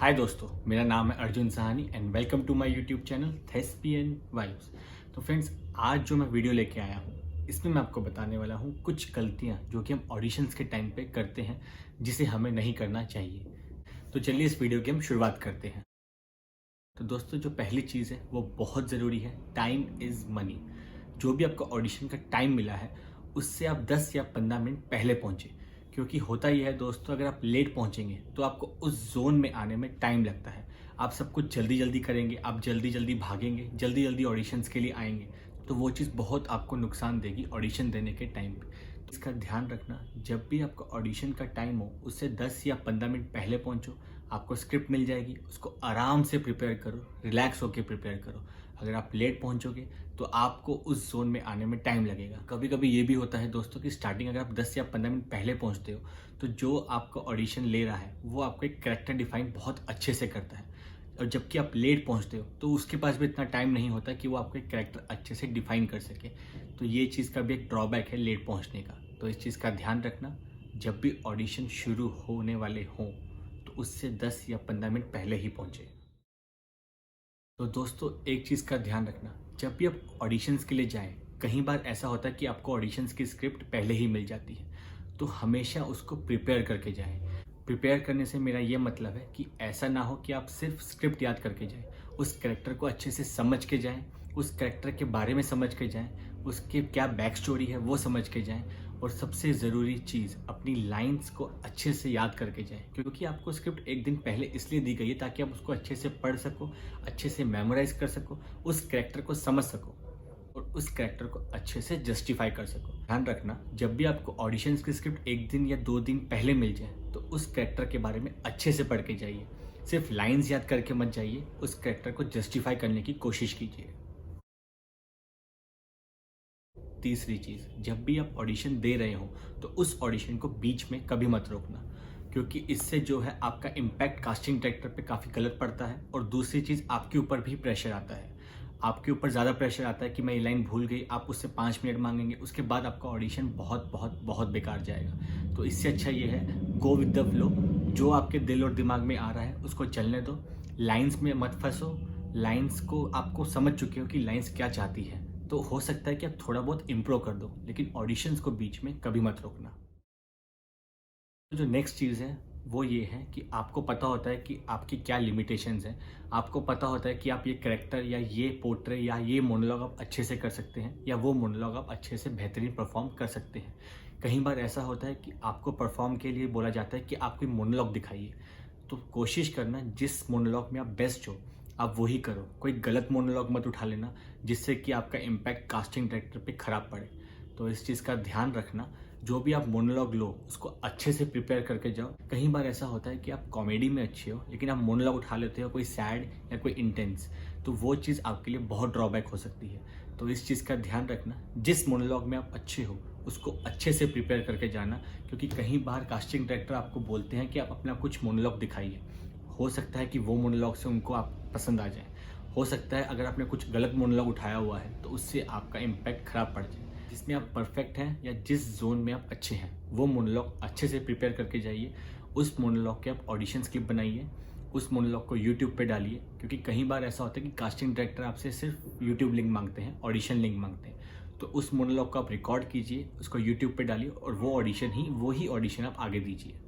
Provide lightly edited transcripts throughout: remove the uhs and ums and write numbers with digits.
हाय दोस्तों, मेरा नाम है Arjun Sahani and welcome to my YouTube channel Thespian Vibes. तो फ्रेंड्स, आज जो मैं वीडियो लेके आया हूँ इसमें मैं आपको बताने वाला हूँ कुछ गलतियाँ जो कि हम ऑडिशंस के टाइम पे करते हैं जिसे हमें नहीं करना चाहिए। तो चलिए इस वीडियो की हम शुरुआत करते हैं। तो दोस्तों, जो पहली चीज़ है वो बहुत ज़रूरी है, टाइम इज़ मनी। जो भी आपको ऑडिशन का टाइम मिला है उससे आप 10 या 15 मिनट पहले पहुँचे, क्योंकि होता ही है दोस्तों, अगर आप लेट पहुँचेंगे तो आपको उस जोन में आने में टाइम लगता है। आप सब कुछ जल्दी जल्दी करेंगे, आप जल्दी जल्दी भागेंगे, जल्दी जल्दी ऑडिशंस के लिए आएंगे, तो वो चीज़ बहुत आपको नुकसान देगी ऑडिशन देने के टाइम पे। इसका ध्यान रखना, जब भी आपको ऑडिशन का टाइम हो उससे 10 या 15 मिनट पहले पहुंचो। आपको स्क्रिप्ट मिल जाएगी, उसको आराम से प्रिपेयर करो, रिलैक्स होकर प्रिपेयर करो। अगर आप लेट पहुंचोगे तो आपको उस जोन में आने में टाइम लगेगा। कभी कभी ये भी होता है दोस्तों कि स्टार्टिंग अगर आप 10 या 15 मिनट पहले पहुंचते हो तो जो आपका ऑडिशन ले रहा है वो आपको एक कैरेक्टर डिफाइन बहुत अच्छे से करता है, और जबकि आप लेट पहुंचते हो तो उसके पास भी इतना टाइम नहीं होता कि वो आपको एक कैरेक्टर अच्छे से डिफाइन कर सके। तो ये चीज़ का भी एक ड्रॉबैक है लेट पहुंचने का। तो इस चीज़ का ध्यान रखना, जब भी ऑडिशन शुरू होने वाले हों तो उससे 10 या 15 मिनट पहले ही पहुंचे। तो दोस्तों, एक चीज़ का ध्यान रखना, जब भी आप ऑडिशंस के लिए जाएं, कई बार ऐसा होता है कि आपको ऑडिशंस की स्क्रिप्ट पहले ही मिल जाती है, तो हमेशा उसको प्रिपेयर करके जाएं। प्रिपेयर करने से मेरा ये मतलब है कि ऐसा ना हो कि आप सिर्फ स्क्रिप्ट याद करके जाएं, उस कैरेक्टर को अच्छे से समझ के जाएं, उस कैरेक्टर के बारे में समझ के जाएं, उसके क्या बैक स्टोरी है वो समझ के जाएं, और सबसे ज़रूरी चीज़, अपनी लाइंस को अच्छे से याद करके जाएं, क्योंकि आपको स्क्रिप्ट एक दिन पहले इसलिए दी गई है ताकि आप उसको अच्छे से पढ़ सको, अच्छे से मेमोराइज कर सको, उस कैरेक्टर को समझ सको और उस कैरेक्टर को अच्छे से जस्टिफाई कर सको। ध्यान रखना, जब भी आपको ऑडिशंस की स्क्रिप्ट एक दिन या 2 दिन पहले मिल जाए तो उस कैरेक्टर के बारे में अच्छे से पढ़ के जाइए। सिर्फ लाइंस याद करके मत जाइए, उस कैरेक्टर को जस्टिफाई करने की कोशिश कीजिए। तीसरी चीज़, जब भी आप ऑडिशन दे रहे हो तो उस ऑडिशन को बीच में कभी मत रोकना, क्योंकि इससे जो है आपका इम्पैक्ट कास्टिंग डायरेक्टर पे काफ़ी गलत पड़ता है। और दूसरी चीज़, आपके ऊपर भी प्रेशर आता है, आपके ऊपर ज़्यादा प्रेशर आता है कि मैं ये लाइन भूल गई, आप उससे 5 मिनट मांगेंगे, उसके बाद आपका ऑडिशन बहुत बहुत बहुत बेकार जाएगा। तो इससे अच्छा ये है, गो विद द फ्लो। जो आपके दिल और दिमाग में आ रहा है उसको चलने दो, लाइन्स में मत फंसो। लाइन्स को आपको समझ चुके हो कि लाइन्स क्या चाहती है, तो हो सकता है कि आप थोड़ा बहुत इम्प्रूव कर दो, लेकिन ऑडिशंस को बीच में कभी मत रोकना। तो जो नेक्स्ट चीज़ है वो ये है कि आपको पता होता है कि आपकी क्या लिमिटेशंस हैं। आपको पता होता है कि आप ये कैरेक्टर या ये पोर्ट्रे या ये मोनोलॉग आप अच्छे से कर सकते हैं, या वो मोनोलॉग आप अच्छे से बेहतरीन परफॉर्म कर सकते हैं। कई बार ऐसा होता है कि आपको परफॉर्म के लिए बोला जाता है कि आप कोई मोनोलॉग दिखाइए, तो कोशिश करना जिस मोनोलॉग में आप बेस्ट हो आप वही करो। कोई गलत मोनोलॉग मत उठा लेना जिससे कि आपका इम्पैक्ट कास्टिंग डायरेक्टर पे खराब पड़े। तो इस चीज़ का ध्यान रखना, जो भी आप मोनोलॉग लो उसको अच्छे से प्रिपेयर करके जाओ। कई बार ऐसा होता है कि आप कॉमेडी में अच्छे हो लेकिन आप मोनोलॉग उठा लेते हो कोई सैड या कोई इंटेंस, तो वो चीज़ आपके लिए बहुत ड्रॉबैक हो सकती है। तो इस चीज़ का ध्यान रखना, जिस मोनोलॉग में आप अच्छे हो उसको अच्छे से प्रिपेयर करके जाना, क्योंकि कहीं बार कास्टिंग डायरेक्टर आपको बोलते हैं कि आप अपना कुछ मोनोलॉग दिखाइए। हो सकता है कि वो मोनोलॉग से उनको आप पसंद आ जाए, हो सकता है अगर आपने कुछ गलत मोनोलॉग उठाया हुआ है तो उससे आपका इम्पैक्ट खराब पड़ जाए। जिसमें आप परफेक्ट हैं या जिस जोन में आप अच्छे हैं वो मोनोलॉग अच्छे से प्रिपेयर करके जाइए। उस मोनोलॉग के आप ऑडिशंस क्लिप बनाइए, उस मोनोलॉग को यूट्यूब पे डालिए, क्योंकि कई बार ऐसा होता है कि कास्टिंग डायरेक्टर आपसे सिर्फ यूट्यूब लिंक मांगते हैं, ऑडिशन लिंक मांगते हैं। तो उस मोनोलॉग को आप रिकॉर्ड कीजिए, उसको यूट्यूब पे डालिए और वो ही ऑडिशन आप आगे दीजिए।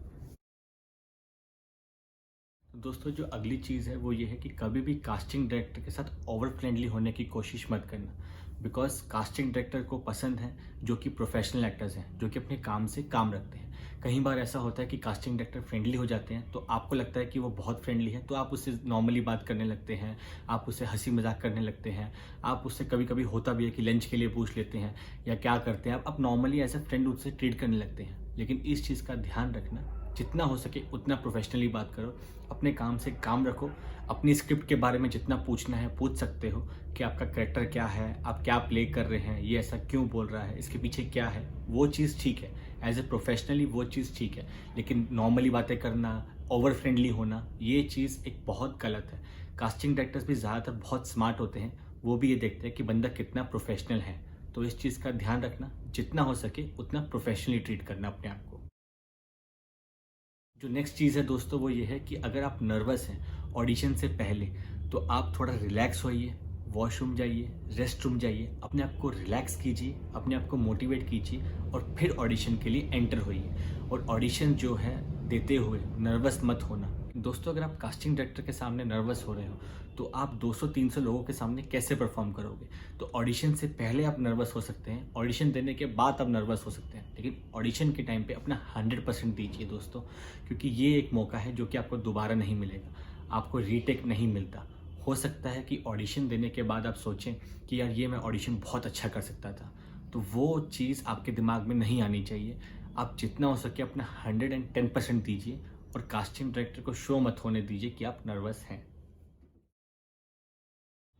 तो दोस्तों, जो अगली चीज़ है वो ये है कि कभी भी कास्टिंग डायरेक्टर के साथ ओवर फ्रेंडली होने की कोशिश मत करना, बिकॉज कास्टिंग डायरेक्टर को पसंद है जो कि प्रोफेशनल एक्टर्स हैं, जो कि अपने काम से काम रखते हैं। कई बार ऐसा होता है कि कास्टिंग डायरेक्टर फ्रेंडली हो जाते हैं तो आपको लगता है कि वो बहुत फ्रेंडली है, तो आप उससे नॉर्मली बात करने लगते हैं, आप उससे हंसी मजाक करने लगते हैं, आप उससे कभी कभी होता भी है कि लंच के लिए पूछ लेते हैं या क्या करते हैं, आप नॉर्मली एज ए फ्रेंड उससे ट्रीट करने लगते हैं। लेकिन इस चीज़ का ध्यान रखना, जितना हो सके उतना प्रोफेशनली बात करो, अपने काम से काम रखो। अपनी स्क्रिप्ट के बारे में जितना पूछना है पूछ सकते हो कि आपका कैरेक्टर क्या है, आप क्या प्ले कर रहे हैं, ये ऐसा क्यों बोल रहा है, इसके पीछे क्या है, वो चीज़ ठीक है। एज ए प्रोफेशनली वो चीज़ ठीक है, लेकिन नॉर्मली बातें करना, ओवर फ्रेंडली होना, ये चीज़ एक बहुत गलत है। कास्टिंग डायरेक्टर्स भी ज़्यादातर बहुत स्मार्ट होते हैं, वो भी ये देखते हैं कि बंदा कितना प्रोफेशनल है। तो इस चीज़ का ध्यान रखना, जितना हो सके उतना प्रोफेशनली ट्रीट करना अपने आप को। जो नेक्स्ट चीज़ है दोस्तों वो ये है कि अगर आप नर्वस हैं ऑडिशन से पहले, तो आप थोड़ा रिलैक्स होइए, वॉशरूम जाइए, रेस्ट रूम जाइए, अपने आप को रिलैक्स कीजिए, अपने आप को मोटिवेट कीजिए और फिर ऑडिशन के लिए एंटर होइए। और ऑडिशन जो है देते हुए नर्वस मत होना। दोस्तों अगर आप कास्टिंग डायरेक्टर के सामने नर्वस हो रहे हो तो आप 200-300 लोगों के सामने कैसे परफॉर्म करोगे। तो ऑडिशन से पहले आप नर्वस हो सकते हैं, ऑडिशन देने के बाद आप नर्वस हो सकते हैं, लेकिन ऑडिशन के टाइम पे अपना 100% दीजिए दोस्तों, क्योंकि ये एक मौका है जो कि आपको दोबारा नहीं मिलेगा, आपको रीटेक नहीं मिलता। हो सकता है कि ऑडिशन देने के बाद आप सोचें कि यार ये मैं ऑडिशन बहुत अच्छा कर सकता था, तो वो चीज़ आपके दिमाग में नहीं आनी चाहिए। आप जितना हो सके अपना 110% दीजिए और कास्टिंग डायरेक्टर को शो मत होने दीजिए कि आप नर्वस हैं।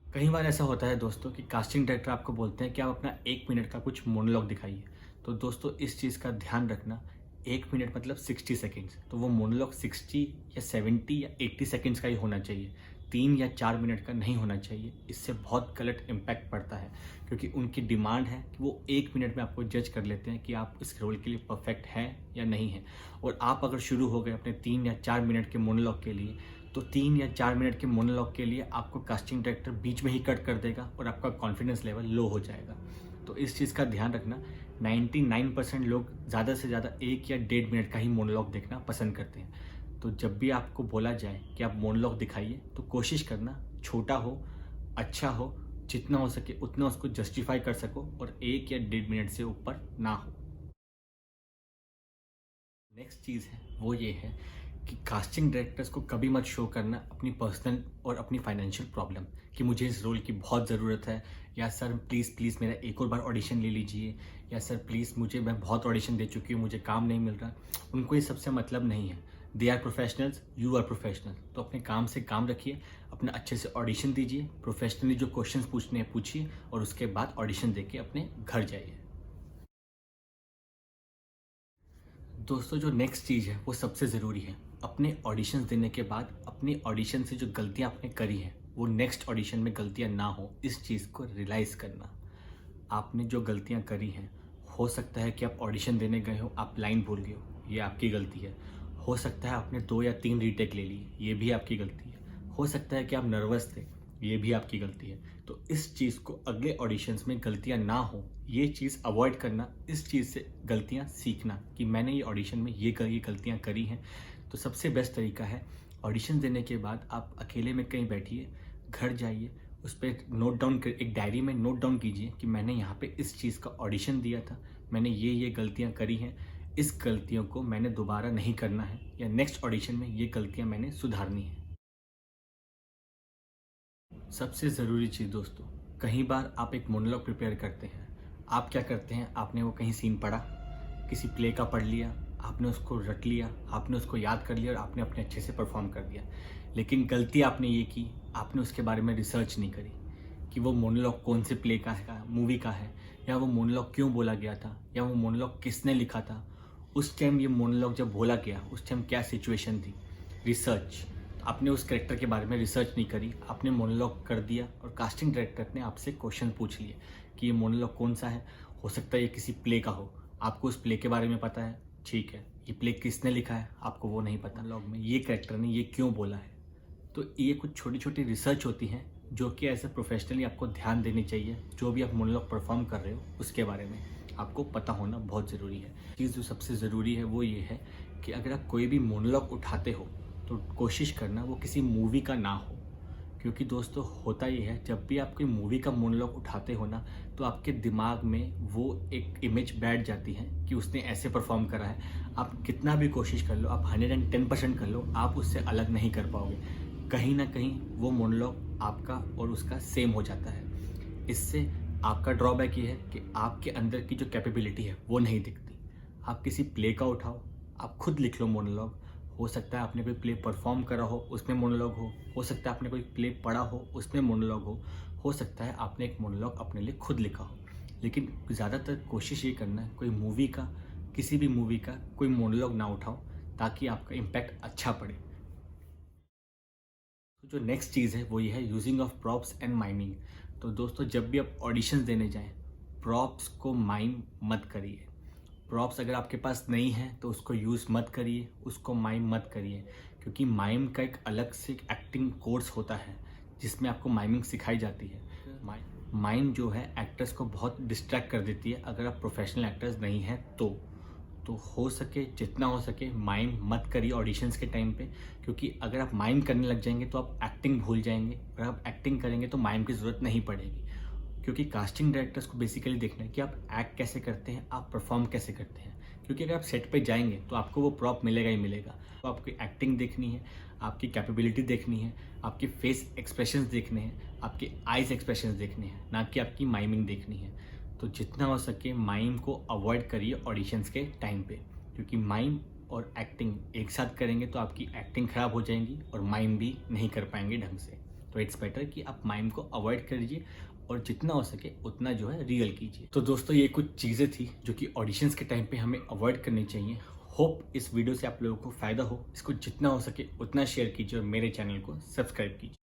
कई बार ऐसा होता है दोस्तों कि कास्टिंग डायरेक्टर आपको बोलते हैं कि आप अपना 1 मिनट का कुछ मोनोलॉग दिखाइए। तो दोस्तों इस चीज़ का ध्यान रखना, 1 मिनट मतलब 60 सेकेंड्स, तो वो मोनोलॉग 60 या 70 या 80 सेकेंड्स का ही होना चाहिए, 3 या 4 मिनट का नहीं होना चाहिए। इससे बहुत गलत इम्पैक्ट पड़ता है, क्योंकि उनकी डिमांड है कि वो 1 मिनट में आपको जज कर लेते हैं कि आप इस रोल के लिए परफेक्ट हैं या नहीं है। और आप अगर शुरू हो गए अपने 3 या 4 मिनट के मोनोलॉग के लिए, तो 3 या 4 मिनट के मोनोलॉग के लिए आपको कास्टिंग डायरेक्टर बीच में ही कट कर देगा और आपका कॉन्फिडेंस लेवल लो हो जाएगा। तो इस चीज़ का ध्यान रखना। 99% लोग ज़्यादा से ज़्यादा 1 या 1.5 मिनट का ही मोनोलॉग देखना पसंद करते हैं। तो जब भी आपको बोला जाए कि आप मोनोलॉग दिखाइए, तो कोशिश करना छोटा हो, अच्छा हो, जितना हो सके उतना उसको जस्टिफाई कर सको और 1 या 1.5 मिनट से ऊपर ना हो। नेक्स्ट चीज़ है वो ये है कि कास्टिंग डायरेक्टर्स को कभी मत शो करना अपनी पर्सनल और अपनी फाइनेंशियल प्रॉब्लम, कि मुझे इस रोल की बहुत ज़रूरत है, या सर प्लीज़ प्लीज़ मेरा एक और बार ऑडिशन ले लीजिए, या सर प्लीज़ मैं बहुत ऑडिशन दे चुकी हूँ, मुझे काम नहीं मिल रहा। उनको ये सबसे मतलब नहीं है। They are professionals, you are professional. तो अपने काम से काम रखिए, अपना अच्छे से ऑडिशन दीजिए, प्रोफेशनली जो क्वेश्चंस पूछने हैं पूछिए और उसके बाद ऑडिशन दे के अपने घर जाइए। दोस्तों जो नेक्स्ट चीज़ है वो सबसे ज़रूरी है। अपने ऑडिशंस देने के बाद अपनी ऑडिशन से जो गलतियाँ आपने करी हैं वो नेक्स्ट ऑडिशन में गलतियाँ ना हो, इस चीज़ को रियलाइज़ करना। आपने जो गलतियाँ करी हैं, हो सकता है कि आप ऑडिशन देने गए हो, आप लाइन भूल गए हो, ये आपकी गलती है। हो सकता है आपने 2 या 3 रीटेक ले लिए, ये भी आपकी गलती है। हो सकता है कि आप नर्वस थे, ये भी आपकी गलती है। तो इस चीज़ को अगले ऑडिशंस में गलतियाँ ना हो, ये चीज़ अवॉइड करना, इस चीज़ से गलतियाँ सीखना कि मैंने ये ऑडिशन में ये गलतियाँ करी हैं। तो सबसे बेस्ट तरीका है, ऑडिशन देने के बाद आप अकेले में कहीं बैठिए, घर जाइए, उस पे नोट डाउन कर, एक डायरी में नोट डाउन कीजिए कि मैंने यहाँ पे इस चीज़ का ऑडिशन दिया था, मैंने ये गलतियाँ करी हैं, इस गलतियों को मैंने दोबारा नहीं करना है, या नेक्स्ट ऑडिशन में ये गलतियाँ मैंने सुधारनी है। सबसे ज़रूरी चीज़ दोस्तों, कई बार आप एक मोनोलॉग प्रिपेयर करते हैं, आप क्या करते हैं, आपने वो कहीं सीन पढ़ा, किसी प्ले का पढ़ लिया, आपने उसको रट लिया, आपने उसको याद कर लिया और आपने अपने अच्छे से परफॉर्म कर दिया। लेकिन गलती आपने ये की, आपने उसके बारे में रिसर्च नहीं करी कि वो मोनोलॉग कौन से प्ले का है, मूवी का है, या वो मोनोलॉग क्यों बोला गया था, या वो मोनोलॉग किसने लिखा था, उस टाइम ये मोनोलॉग जब बोला गया उस टाइम क्या सिचुएशन थी। रिसर्च, आपने उस कैरेक्टर के बारे में रिसर्च नहीं करी, आपने मोनोलॉग कर दिया और कास्टिंग डायरेक्टर ने आपसे क्वेश्चन पूछ लिए कि ये मोनोलॉग कौन सा है। हो सकता है ये किसी प्ले का हो, आपको उस प्ले के बारे में पता है, ठीक है, ये प्ले किसने लिखा है आपको वो नहीं पता, लॉग में ये कैरेक्टर ने ये क्यों बोला है। तो ये कुछ छोटी छोटी रिसर्च होती हैं जो कि एज ए प्रोफेशनली आपको ध्यान देनी चाहिए। जो भी आप मोनोलॉग परफॉर्म कर रहे हो उसके बारे में आपको पता होना बहुत ज़रूरी है। चीज़ जो सबसे ज़रूरी है वो ये है कि अगर आप कोई भी मोनोलॉग उठाते हो तो कोशिश करना वो किसी मूवी का ना हो, क्योंकि दोस्तों होता ही है, जब भी आप कोई मूवी का मोनोलॉग उठाते हो ना, तो आपके दिमाग में वो एक इमेज बैठ जाती है कि उसने ऐसे परफॉर्म करा है। आप कितना भी कोशिश कर लो, आप 110% कर लो, आप उससे अलग नहीं कर पाओगे। कहीं ना कहीं वो मोनोलॉग आपका और उसका सेम हो जाता है। इससे आपका ड्रॉबैक ये है कि आपके अंदर की जो कैपेबिलिटी है वो नहीं दिखती। आप किसी प्ले का उठाओ, आप खुद लिख लो मोनोलॉग। हो सकता है आपने कोई प्ले परफॉर्म करा उसमें मोनोलॉग हो सकता है आपने कोई प्ले पढ़ा हो उसमें मोनोलॉग हो सकता है आपने एक मोनोलॉग अपने लिए खुद लिखा हो। लेकिन ज़्यादातर कोशिश ये करना है कोई मूवी का, किसी भी मूवी का कोई मोनोलॉग ना उठाओ, ताकि आपका इम्पैक्ट अच्छा पड़े। तो जो नेक्स्ट चीज़ है वो ये है using of props and mining. तो दोस्तों जब भी आप ऑडिशंस देने जाएं, प्रॉप्स को माइन मत करिए। प्रॉप्स अगर आपके पास नहीं है तो उसको यूज़ मत करिए, उसको माइम मत करिए, क्योंकि माइम का एक अलग से एक्टिंग कोर्स होता है जिसमें आपको माइमिंग सिखाई जाती है। माइम जो है एक्टर्स को बहुत डिस्ट्रैक्ट कर देती है अगर आप प्रोफेशनल एक्टर्स नहीं हैं तो हो सके जितना हो सके माइम मत करिए ऑडिशंस के टाइम पे, क्योंकि अगर आप माइम करने लग जाएंगे तो आप एक्टिंग भूल जाएंगे, और आप एक्टिंग करेंगे तो माइम की ज़रूरत नहीं पड़ेगी। क्योंकि कास्टिंग डायरेक्टर्स को बेसिकली देखना है कि आप एक्ट कैसे करते हैं, आप परफॉर्म कैसे करते हैं, क्योंकि अगर आप सेट पे जाएंगे तो आपको वो प्रॉप मिलेगा ही मिलेगा। तो आपकी एक्टिंग देखनी है, आपकी कैपेबिलिटी देखनी है, आपके फेस एक्सप्रेशंस देखने हैं, आपके आइज एक्सप्रेशंस देखने हैं, ना कि आपकी माइमिंग देखनी है। तो जितना हो सके माइम को अवॉइड करिए ऑडिशंस के टाइम पे, क्योंकि माइम और एक्टिंग एक साथ करेंगे तो आपकी एक्टिंग ख़राब हो जाएगी और माइम भी नहीं कर पाएंगे ढंग से। तो इट्स बेटर कि आप माइम को अवॉइड करिए और जितना हो सके उतना जो है रियल कीजिए। तो दोस्तों ये कुछ चीज़ें थी जो कि ऑडिशंस के टाइम पे हमें अवॉइड करनी चाहिए। होप इस वीडियो से आप लोगों को फ़ायदा हो। इसको जितना हो सके उतना शेयर कीजिए और मेरे चैनल को सब्सक्राइब कीजिए।